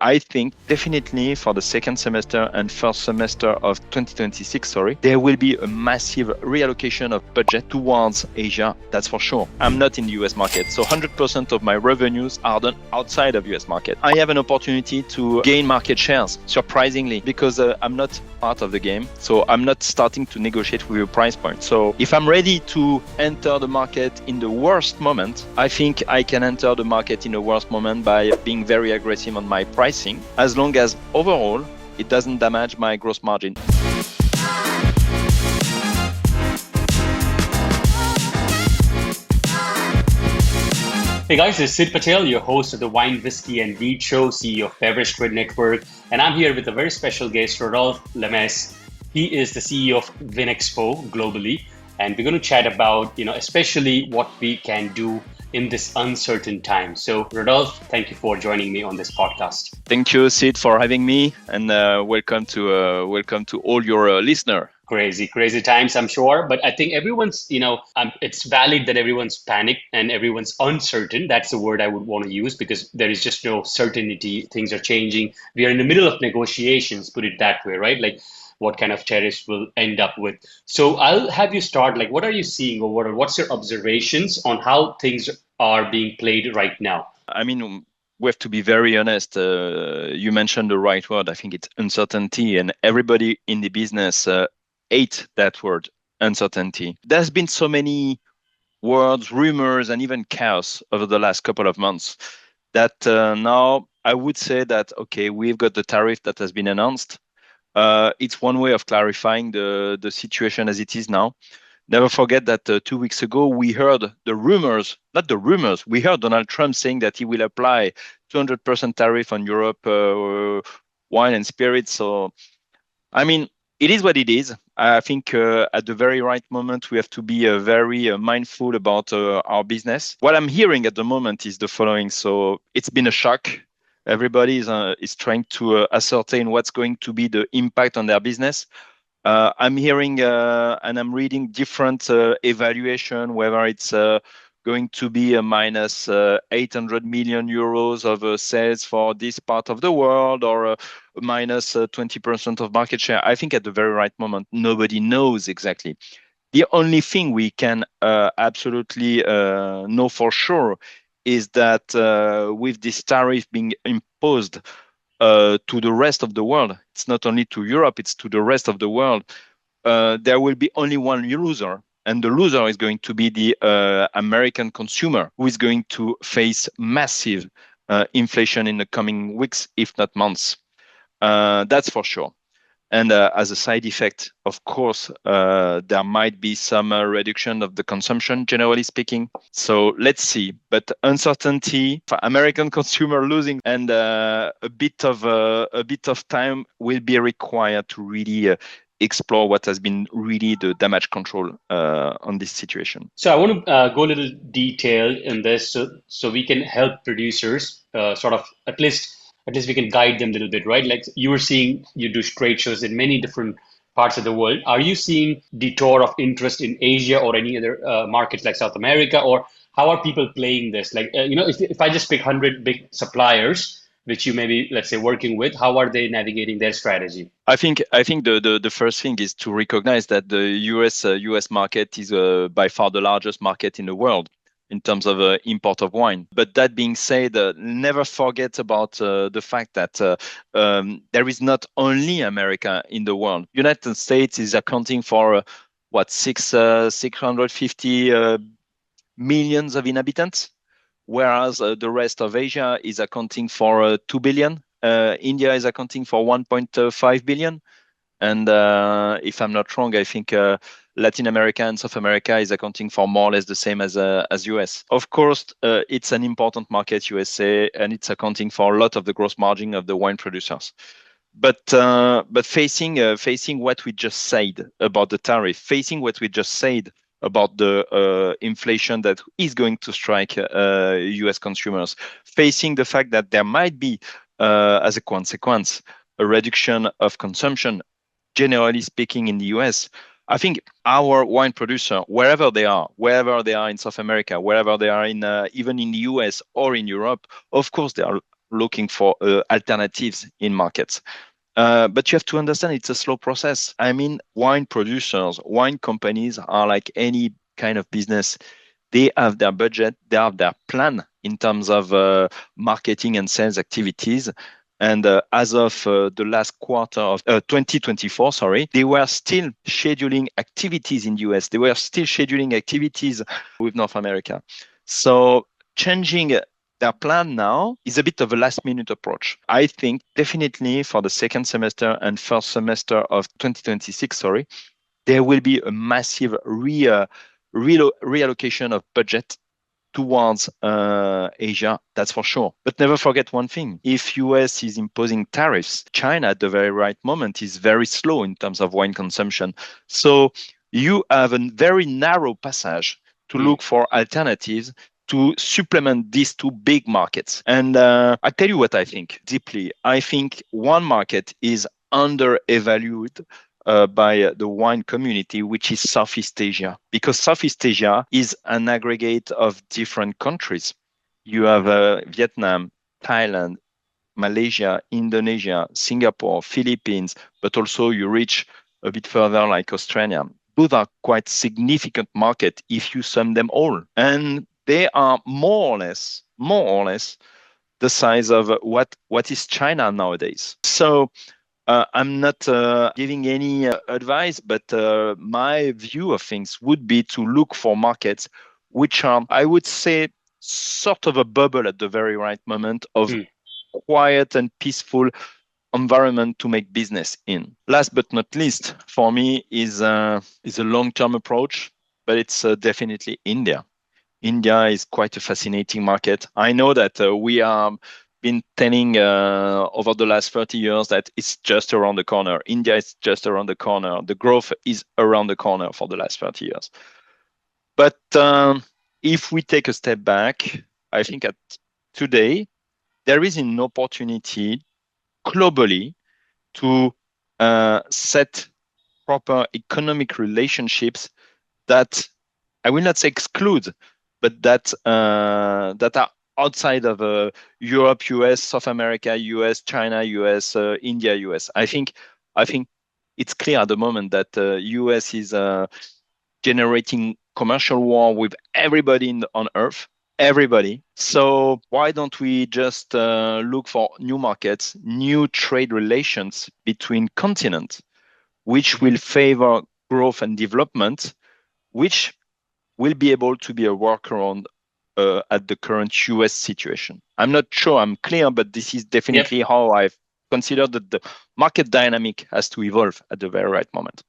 I think definitely for the second semester and first semester of 2026, there will be a massive reallocation of budget towards Asia. That's for sure. I'm not in the US market, so 100% of my revenues are done outside of US market. I have an opportunity to gain market shares, surprisingly, because I'm not part of the game. So I'm not starting to negotiate with a price point. So if I'm ready to enter the market in the worst moment, I think I can enter the market in the worst moment by being very aggressive on my pricing, as long as overall it doesn't damage my gross margin. Hey guys, this is Sid Patel, your host of the Wine, Whiskey and Weed Show, CEO of Beverage Network, and I'm here with a very special guest, Rodolphe Lameyse. He is the CEO of Vinexpo globally, and we're going to chat about, especially what we can do in this uncertain time. So, Rodolphe, thank you for joining me on this podcast. Thank you, Sid, for having me, and welcome to all your listeners. Crazy times, I'm sure. But I think everyone's, it's valid that everyone's panicked and everyone's uncertain. That's the word I would want to use because there is just no certainty. Things are changing. We are in the middle of negotiations, put it that way, right? Like what kind of tariffs we'll end up with. So I'll have you start. Like, what are you seeing or what's your observations on how things are being played right now? I mean, we have to be very honest. You mentioned the right word. I think it's uncertainty, and everybody in the business hate that word, uncertainty. There's been so many words, rumors, and even chaos over the last couple of months that now I would say that, okay, we've got the tariff that has been announced. It's one way of clarifying the situation as it is now. Never forget that 2 weeks ago, we heard the rumors, not the rumors, we heard Donald Trump saying that he will apply 200% tariff on Europe wine and spirits. So, I mean, it is what it is. I think at the very right moment, we have to be very mindful about our business. What I'm hearing at the moment is the following. So it's been a shock. Everybody is trying to ascertain what's going to be the impact on their business. I'm hearing and I'm reading different evaluation, whether it's going to be a minus 800 million euros of sales for this part of the world, or a minus 20% of market share. I think at the very right moment, nobody knows exactly. The only thing we can absolutely know for sure is that with this tariff being imposed to the rest of the world, it's not only to Europe, it's to the rest of the world, there will be only one loser. And the loser is going to be the American consumer, who is going to face massive inflation in the coming weeks, if not months. That's for sure. And as a side effect, of course, there might be some reduction of the consumption, generally speaking. So let's see. But uncertainty for American consumer losing, and a bit of time will be required to really explore what has been really the damage control on this situation. So I want to go a little detailed in this, so we can help producers sort of at least we can guide them a little bit, right? Like you were seeing, you do trade shows in many different parts of the world. Are you seeing detour of interest in Asia or any other markets like South America, or how are people playing this? Like if I just pick 100 big suppliers, which you may be, let's say, working with, how are they navigating their strategy? I think the first thing is to recognize that the US market is by far the largest market in the world in terms of import of wine. But that being said, never forget about the fact that there is not only America in the world. United States is accounting for 650 millions of inhabitants, whereas the rest of Asia is accounting for 2 billion. India is accounting for 1.5 billion. And if I'm not wrong, I think Latin America and South America is accounting for more or less the same as US. Of course, it's an important market, USA, and it's accounting for a lot of the gross margin of the wine producers. But facing what we just said about the tariff, facing what we just said about the inflation that is going to strike US consumers, facing the fact that there might be, as a consequence, a reduction of consumption, generally speaking, in the US, I think our wine producer, wherever they are in South America, wherever they are in even in the US or in Europe, of course, they are looking for alternatives in markets. But you have to understand it's a slow process. I mean, wine producers, wine companies are like any kind of business. They have their budget, they have their plan in terms of marketing and sales activities. And as of the last quarter of 2024, sorry, they were still scheduling activities in the US. They were still scheduling activities with North America. So changing their plan now is a bit of a last minute approach. I think definitely for the second semester and first semester of 2026, sorry, there will be a massive reallocation of budget towards Asia, that's for sure. But never forget one thing. If US is imposing tariffs, China at the very right moment is very slow in terms of wine consumption. So you have a very narrow passage to Hmm. look for alternatives to supplement these two big markets. And I tell you what I think deeply. I think one market is undervalued by the wine community, which is Southeast Asia, because Southeast Asia is an aggregate of different countries. You have Vietnam, Thailand, Malaysia, Indonesia, Singapore, Philippines, but also you reach a bit further like Australia. Those are quite significant markets if you sum them all. And they are more or less the size of what is China nowadays. So I'm not giving any advice, but my view of things would be to look for markets which are, I would say, sort of a bubble at the very right moment of Hmm. quiet and peaceful environment to make business in. Last but not least, for me, is a long-term approach, but it's definitely India. India is quite a fascinating market. I know that we are been telling over the last 30 years that it's just around the corner. India is just around the corner. The growth is around the corner for the last 30 years. But if we take a step back, I think at today, there is an opportunity globally to set proper economic relationships that I will not say exclude, but that are outside of Europe, US, South America, US, China, US, India, US. I think it's clear at the moment that US is generating commercial war with everybody on Earth, everybody. So why don't we just look for new markets, new trade relations between continents, which will favor growth and development, which will be able to be a workaround at the current US situation. I'm not sure I'm clear, but this is Yep. definitely how I've considered that the market dynamic has to evolve at the very right moment.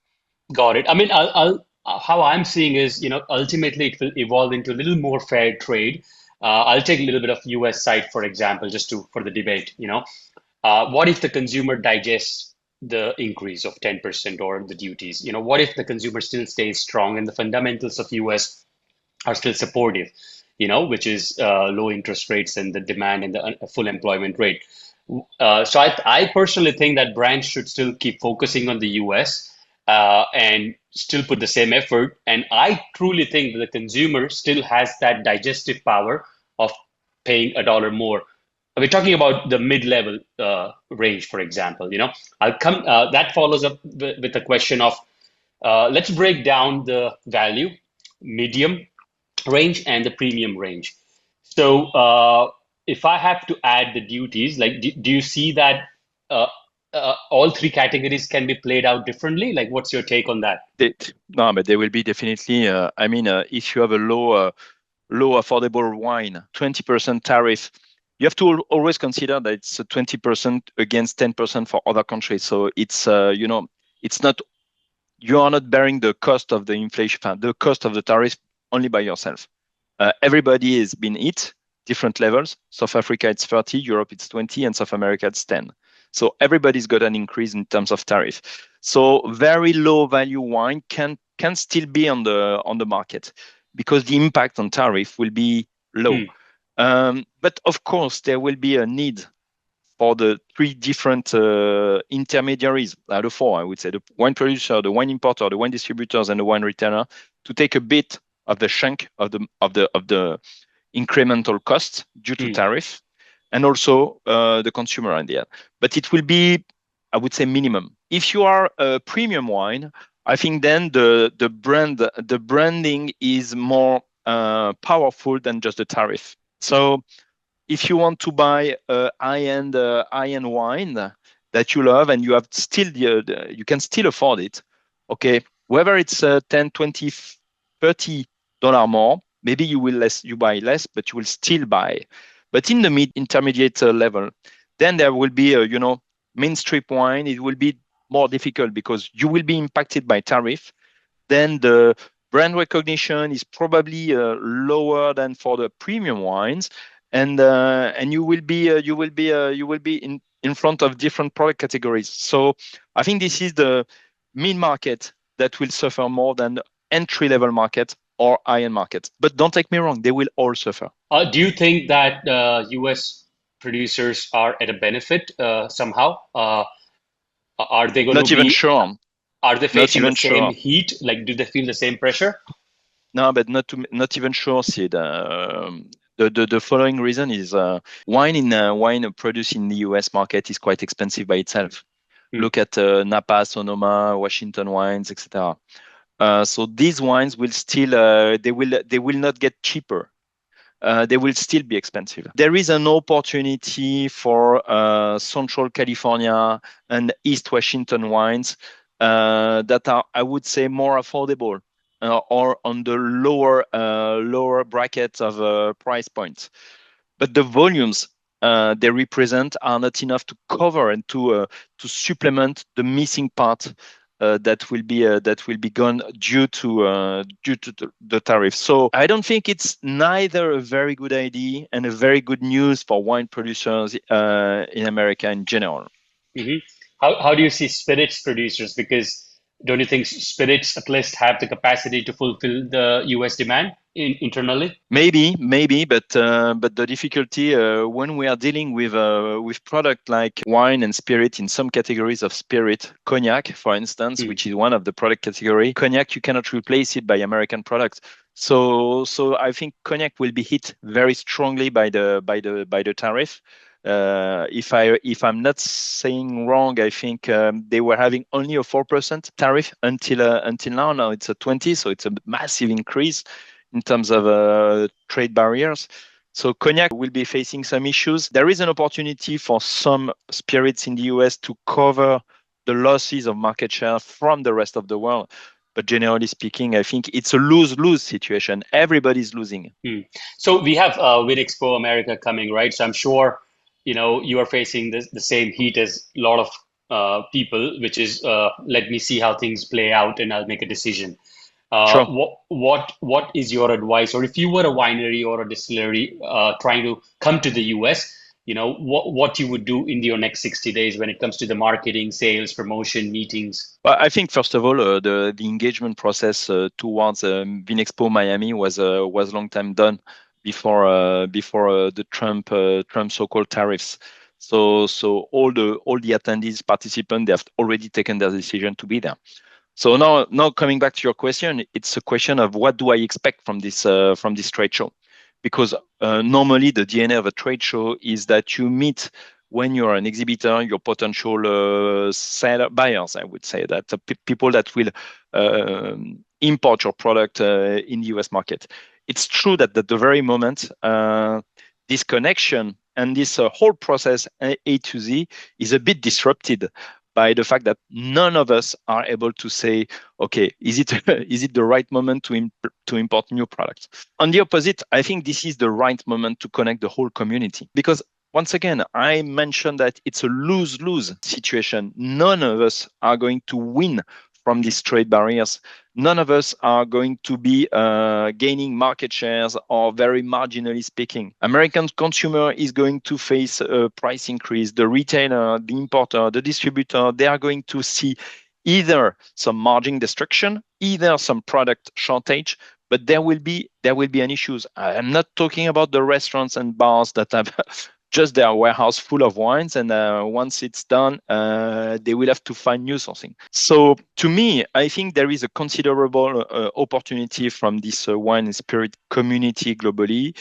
Got it. I mean, how I'm seeing is, ultimately it will evolve into a little more fair trade. I'll take a little bit of US side, for example, just to for the debate. What if the consumer digests the increase of 10% or the duties? What if the consumer still stays strong and the fundamentals of US are still supportive, which is low interest rates and the demand and the full employment rate. So I personally think that brands should still keep focusing on the US and still put the same effort. And I truly think that the consumer still has that digestive power of paying a dollar more. We're talking about the mid-level range, for example. I'll come. That follows up with a question of let's break down the value, medium, range and the premium range. So if I have to add the duties, like do you see that uh, all three categories can be played out differently? Like, what's your take on that? No, but there will be definitely. I mean, if you have a low affordable wine, 20% tariff, you have to always consider that it's 20% against 10% for other countries. So it's it's not you are not bearing the cost of the inflation, the cost of the tariff only by yourself. Everybody has been hit, different levels. South Africa it's 30, Europe it's 20, and South America it's 10. So everybody's got an increase in terms of tariff. So very low value wine can still be on the market because the impact on tariff will be low. Hmm. But of course, there will be a need for the three different intermediaries, the four, I would say, the wine producer, the wine importer, the wine distributors, and the wine retailer, to take a bit of the chunk of the incremental costs due to Hmm. tariff. and also the consumer in the end. But it will be, I would say, minimum. If you are a premium wine, I think then the branding is more powerful than just the tariff. So if you want to buy a high-end wine that you love and you have still you can still afford it, okay, whether it's 10, 20, $30 more, maybe you buy less, but you will still buy. But in the mid intermediate level, then there will be mainstream wine. It will be more difficult because you will be impacted by tariff. Then the brand recognition is probably lower than for the premium wines, and you will be in front of different product categories. So I think this is the mid market that will suffer more than the entry level market or high end market. But don't take me wrong, they will all suffer. Do you think that US producers are at a benefit somehow? Are they going to Not even be, sure. are they Not facing the even same sure. heat? Like, do they feel the same pressure? No, but not even sure, Sid. The following reason is wine produced in the US market is quite expensive by itself. Hmm. Look at Napa, Sonoma, Washington wines, etc. So these wines will still they will not get cheaper. They will still be expensive. There is an opportunity for Central California and East Washington wines that are, I would say, more affordable or on the lower bracket of price points. But the volumes they represent are not enough to cover and to supplement the missing part that will be gone due to the tariff. So I don't think it's neither a very good idea and a very good news for wine producers in America in general. Hmm. How do you see spirits producers? Because don't you think spirits at least have the capacity to fulfill the US demand internally? Maybe, but the difficulty when we are dealing with product like wine and spirit in some categories of spirit, cognac, for instance, Hmm. which is one of the product category, cognac you cannot replace it by American products. So I think cognac will be hit very strongly by the tariff. If I'm not saying wrong, I think they were having only a 4% tariff until now. Now it's a 20, so it's a massive increase in terms of trade barriers. So cognac will be facing some issues. There is an opportunity for some spirits in the US to cover the losses of market share from the rest of the world. But generally speaking, I think it's a lose-lose situation. Everybody's losing. Hmm. So we have Vinexpo America coming, right? So I'm sure, you are facing the same heat as a lot of people, which is let me see how things play out and I'll make a decision. Sure. What is your advice, or if you were a winery or a distillery trying to come to the US, what you would do in your next 60 days when it comes to the marketing, sales, promotion, meetings? Well, I think first of all, the engagement process towards Vinexpo Miami was long time done before the Trump so-called tariffs. So all the attendees, participants, they have already taken their decision to be there. So now coming back to your question, it's a question of what do I expect from this trade show? Because normally the DNA of a trade show is that you meet when you're an exhibitor, your potential seller buyers. I would say that people that will import your product in the US market. It's true that at the very moment, this connection and this whole process A to Z is a bit disrupted by the fact that none of us are able to say, okay, is it is it the right moment to import new products? On the opposite, I think this is the right moment to connect the whole community because once again, I mentioned that it's a lose-lose situation. None of us are going to win from these trade barriers. None of us are going to be gaining market shares or very marginally speaking. American consumer is going to face a price increase. The retailer, the importer, the distributor, they are going to see either some margin destruction, either some product shortage, but there will be an issues. I'm not talking about the restaurants and bars that have just their warehouse full of wines, and once it's done, they will have to find new sourcing. So to me, I think there is a considerable opportunity from this wine and spirit community globally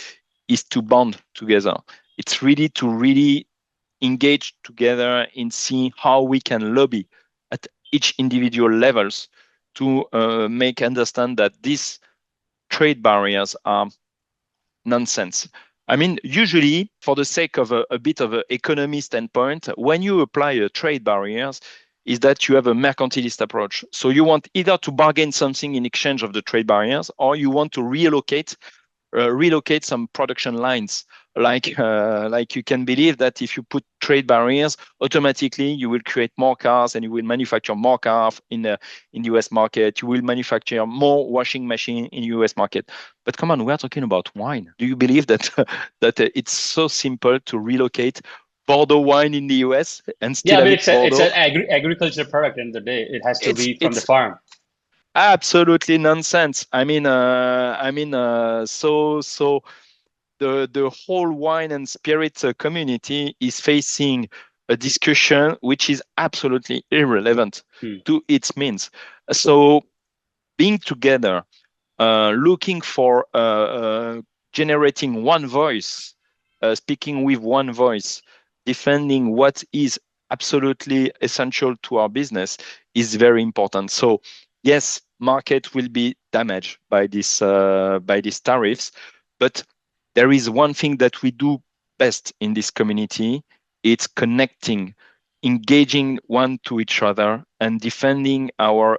is to bond together. It's really to really engage together in seeing how we can lobby at each individual levels to make understand that these trade barriers are nonsense. I mean, usually, for the sake of a bit of an economy standpoint, when you apply trade barriers, is that you have a mercantilist approach. So you want either to bargain something in exchange of the trade barriers, or you want to relocate some production lines. Like you can believe that if you put trade barriers, automatically you will create more cars and you will manufacture more cars in the US market. You will manufacture more washing machine in US market. But come on, we are talking about wine. Do you believe that that it's so simple to relocate Bordeaux wine in the US and Yeah, still I have mean it it's Bordeaux? an agriculture product. In the day, it has to It's be from the it's farm. absolutely nonsense. So the whole wine and spirit community is facing a discussion which is absolutely irrelevant Hmm. to its means. So being together, looking for generating one voice, speaking with one voice, defending what is absolutely essential to our business is very important. So yes, market will be damaged by these tariffs, but there is one thing that we do best in this community. It's connecting, engaging one to each other, and defending our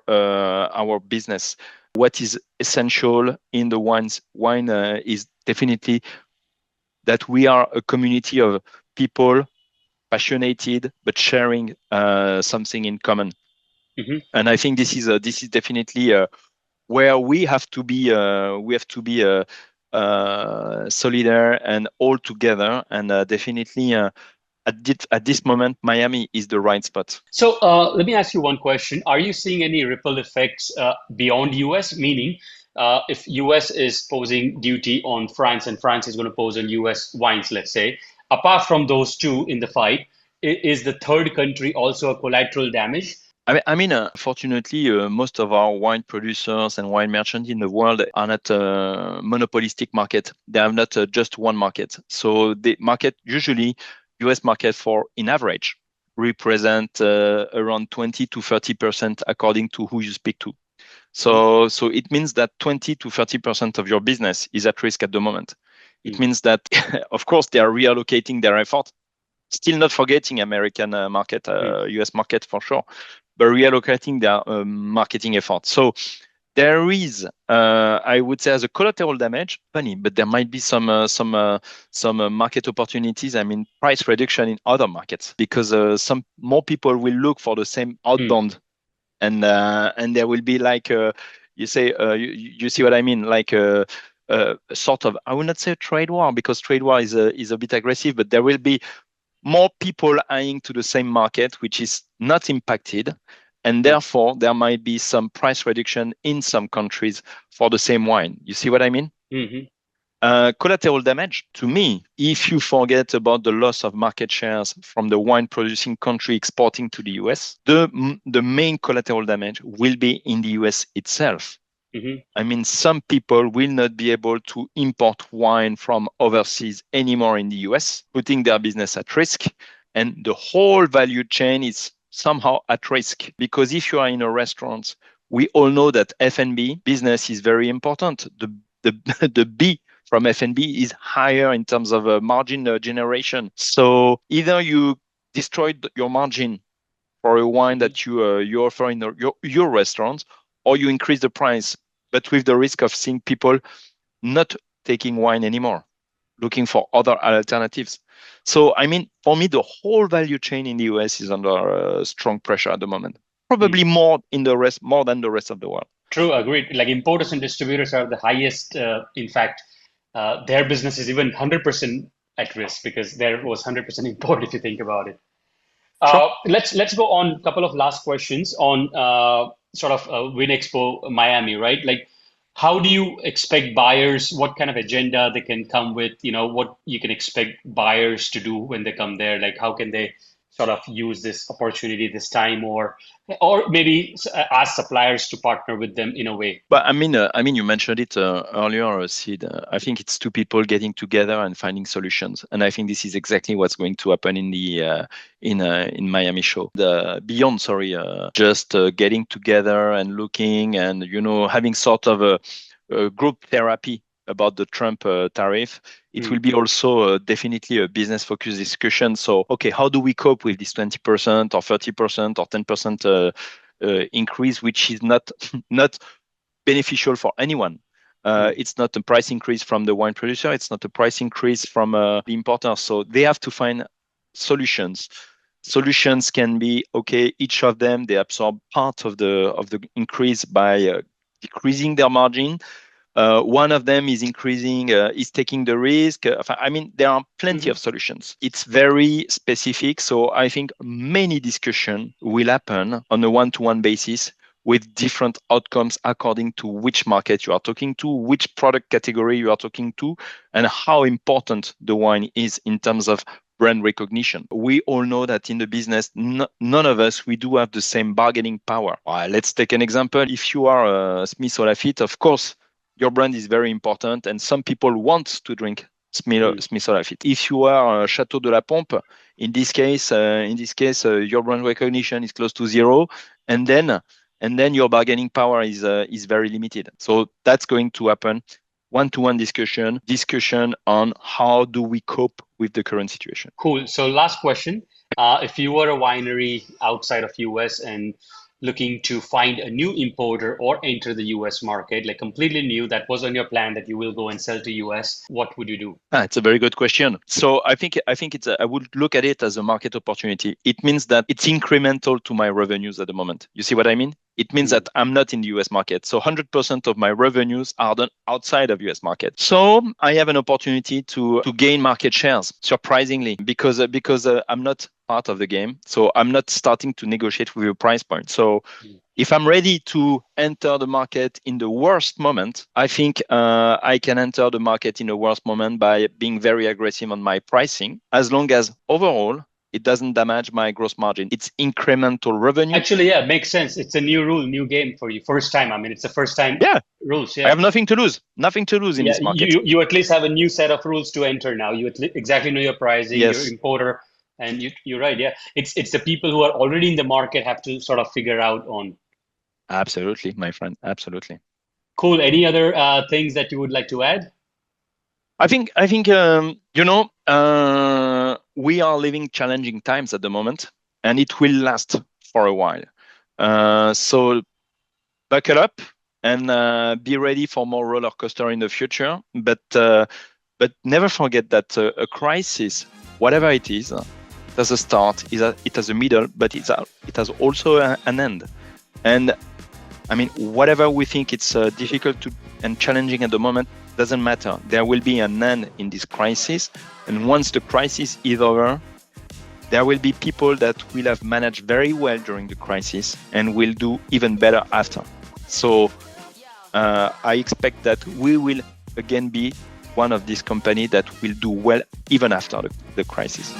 business. What is essential in the wine is definitely that we are a community of people passionate but sharing something in common. Hmm. And I think this is definitely where we have to be solidar and all together. And definitely at this moment, Miami is the right spot. So let me ask you one question. Are you seeing any ripple effects beyond US? Meaning, if US is posing duty on France and France is going to pose on US wines, let's say, apart from those two in the fight, is the third country also a collateral damage? Fortunately, most of our wine producers and wine merchants in the world are not a monopolistic market. They have not just one market. So the market, usually US market for in average, represent around 20 to 30% according to who you speak to. So it means that 20 to 30% of your business is at risk at the moment. It Mm-hmm. means that, of course, they are reallocating their effort, still not forgetting American market, US market for sure, but reallocating their marketing efforts. So there is, I would say, as a collateral damage, funny, but there might be some market opportunities. I mean, price reduction in other markets because some more people will look for the same outbound, and there will be like you see what I mean, like sort of, I will not say a trade war because trade war is a bit aggressive, but there will be more people eyeing to the same market, which is not impacted. And therefore, there might be some price reduction in some countries for the same wine. You see what I mean? Mm-hmm. Collateral damage, to me, if you forget about the loss of market shares from the wine producing country exporting to the US, the main collateral damage will be in the US itself. Mm-hmm. I mean, some people will not be able to import wine from overseas anymore in the US, putting their business at risk. And the whole value chain is somehow at risk because if you are in a restaurant, we all know that F&B business is very important. The, the B from F&B is higher in terms of margin generation. So either you destroyed your margin for a wine Mm-hmm. that you offer in your restaurant, or you increase the price, but with the risk of seeing people not taking wine anymore, looking for other alternatives. So, I mean, for me, the whole value chain in the US is under strong pressure at the moment. Probably more than the rest of the world. True, agreed. Like importers and distributors are the highest. In fact, their business is even 100% at risk because there was 100% import if you think about it. Sure. Let's go on a couple of last questions on sort of Vinexpo Miami, right? Like, how do you expect buyers? What kind of agenda they can come with? You know, what you can expect buyers to do when they come there? Like, how can they sort of use this opportunity this time, or maybe ask suppliers to partner with them in a way? But you mentioned it earlier, Sid. I think it's two people getting together and finding solutions, and I think this is exactly what's going to happen in the in Miami show. The beyond, sorry, just getting together and looking and having sort of a group therapy about the Trump tariff. It will be also definitely a business focused discussion. So, okay, how do we cope with this 20% or 30% or 10% increase, which is not not beneficial for anyone. It's not a price increase from the wine producer. It's not a price increase from the importer. So they have to find solutions. Solutions can be, okay, each of them, they absorb part of the increase by decreasing their margin. One of them is increasing, is taking the risk. There are plenty of solutions. It's very specific. So I think many discussions will happen on a one-to-one basis with different outcomes according to which market you are talking to, which product category you are talking to, and how important the wine is in terms of brand recognition. We all know that in the business, none of us, we do have the same bargaining power. Let's take an example. If you are a Smith or Lafitte, of course, your brand is very important, and some people want to drink Smith or Lafitte. If you are Chateau de la Pompe, in this case, your brand recognition is close to zero, and then your bargaining power is very limited. So that's going to happen. One-to-one discussion on how do we cope with the current situation. Cool. So last question. If you were a winery outside of US and looking to find a new importer or enter the US market, like completely new, that was on your plan that you will go and sell to US, what would you do? It's a very good question. So I think I would look at it as a market opportunity. It means that it's incremental to my revenues at the moment. You see what I mean? It means that I'm not in the US market. So 100% of my revenues are done outside of US market. So I have an opportunity to gain market shares, surprisingly, because I'm not part of the game. So I'm not starting to negotiate with a price point. So if I'm ready to enter the market in the worst moment, I think I can enter the market in the worst moment by being very aggressive on my pricing, as long as overall it doesn't damage my gross margin. It's incremental revenue. Actually, yeah, makes sense. It's a new rule, new game for you. First time. It's the first time rules. Yeah. I have nothing to lose. Nothing to lose in this market. You at least have a new set of rules to enter now. You exactly know your pricing, your importer, and you're right. Yeah. It's the people who are already in the market have to sort of figure out on. Absolutely, my friend. Absolutely. Cool. Any other things that you would like to add? I think we are living challenging times at the moment, and it will last for a while. So buckle up and be ready for more roller coaster in the future. But never forget that a crisis, whatever it is, has a start, it has a middle, but it has also an end. And whatever we think it's difficult and challenging at the moment, doesn't matter. There will be an end in this crisis. And once the crisis is over, there will be people that will have managed very well during the crisis and will do even better after. So I expect that we will again be one of these companies that will do well even after the crisis.